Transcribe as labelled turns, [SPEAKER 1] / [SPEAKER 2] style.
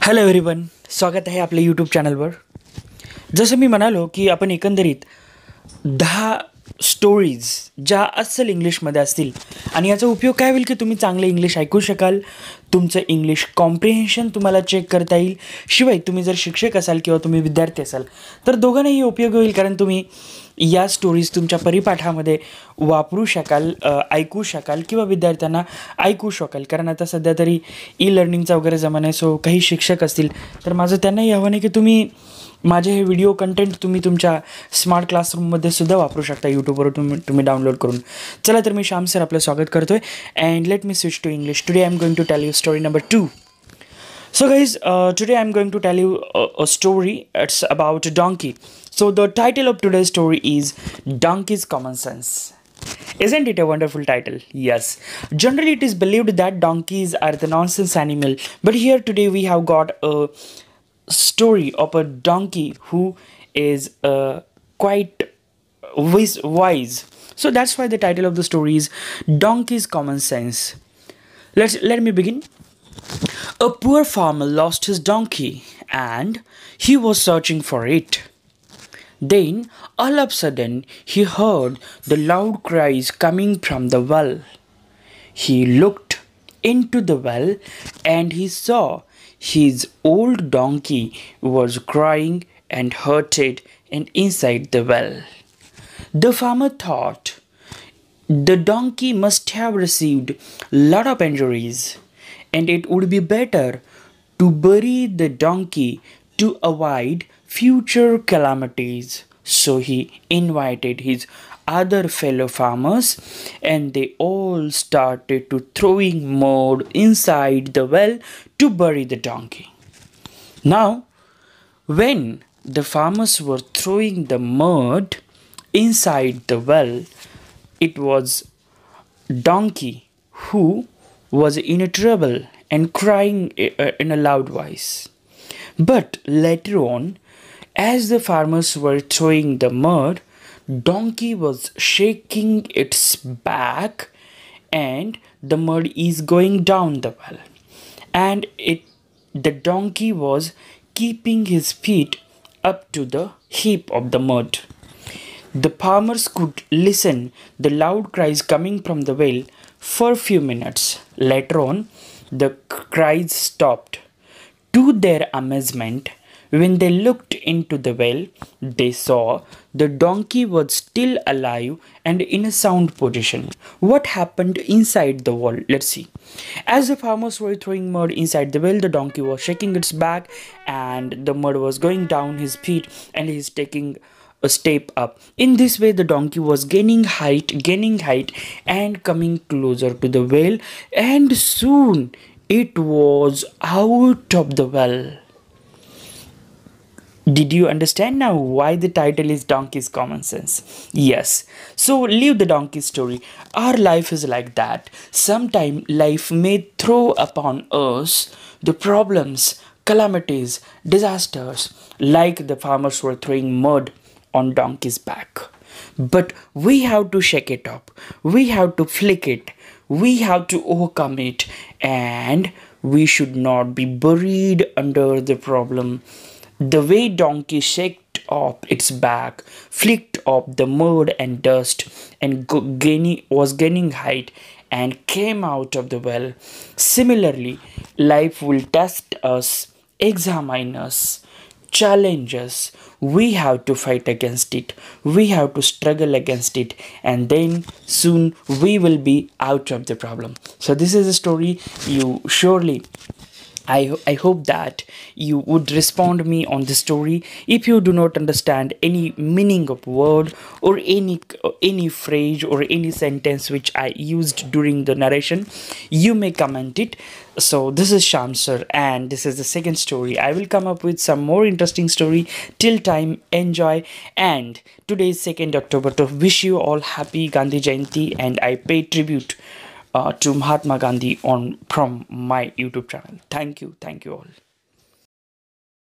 [SPEAKER 1] Hello everyone, स्वागत आहे आपल्या यूट्यूब चॅनलवर. जसं मी म्हणालो की आपण एकंदरीत 10 स्टोरीज ज्या अस्सल इंग्लिशमध्ये असतील आणि याचा उपयोग काय होईल की तुम्ही चांगलं इंग्लिश ऐकू शकाल, तुमचं इंग्लिश कॉम्प्रिहेन्शन तुम्हाला चेक करता येईल. शिवाय तुम्ही जर शिक्षक असाल किंवा तुम्ही विद्यार्थी असाल तर दोघांनाही उपयोग होईल, कारण तुम्ही या स्टोरीज तुमच्या परिपाठामध्ये वापरू शकाल, ऐकू शकाल किंवा विद्यार्थ्यांना ऐकू शकाल. कारण आता सध्या तरी ई लर्निंगचा वगैरे जमाना आहे. सो काही शिक्षक असतील तर माझं त्यांनाही आव्हान आहे की तुम्ही माझे हे व्हिडिओ कंटेंट तुम्ही तुमच्या स्मार्ट क्लासरूममध्ये सुद्धा वापरू शकता, यूट्यूबवर तुम्ही डाउनलोड करून. चला तर मी श्याम सर आपलं स्वागत करतो आहे and let me switch to English. Today I am going to tell you story number 2. So guys, today I'm going to tell you a story. It's about a donkey. So the title of today's story is Donkey's Common Sense. Isn't it a wonderful title? Yes. Generally it is believed that donkeys are the nonsense animal, but here today we have got a story of a donkey who is quite wise. So that's why the title of the story is Donkey's Common Sense. Let me begin. A poor farmer lost his donkey and he was searching for it. Then, all of a sudden, he heard the loud cries coming from the well. He looked into the well and he saw his old donkey was crying and hurted and inside the well. The farmer thought the donkey must have received a lot of injuries, and it would be better to bury the donkey to avoid future calamities. So he invited his other fellow farmers and they all started to throwing mud inside the well to bury the donkey. Now, when the farmers were throwing the mud inside the well, it was donkey who was in a trouble and crying in a loud voice. But later on, as the farmers were throwing the mud, donkey was shaking its back and the mud is going down the well, and the donkey was keeping his feet up to the heap of the mud. The farmers could listen the loud cries coming from the well for a few minutes. Later on, the cries stopped. To their amazement, when they looked into the well, they saw the donkey was still alive and in a sound position. What happened inside the well? Let's see. As the farmers were throwing mud inside the well, the donkey was shaking its back and the mud was going down his feet and he is taking a step up. In this way, the donkey was gaining height and coming closer to the well, and soon it was out of the well. Did you understand now why the title is Donkey's Common Sense? Yes. So leave the donkey story. Our life is like that. Sometime life may throw upon us the problems, calamities, disasters, like the farmers were throwing mud on donkey's back. But we have to shake it up. We have to flick it. We have to overcome it. And we should not be buried under the problem. The way donkey shaked off its back, flicked off the mud and dust, and was gaining height and came out of the well. Similarly, life will test us, examine us, challenge us. We have to fight against it. We have to struggle against it, and then soon we will be out of the problem. So this is a story. You surely, I hope that you would respond me on the story. If you do not understand any meaning of word or any phrase or any sentence which I used during the narration, you may comment it. So this is Sham sir and this is the second story. I will come up with some more interesting story. Till time, enjoy. And today is 2nd October. To wish you all happy Gandhi Jayanti, and I pay tribute to Mahatma Gandhi from my YouTube channel. Thank you all.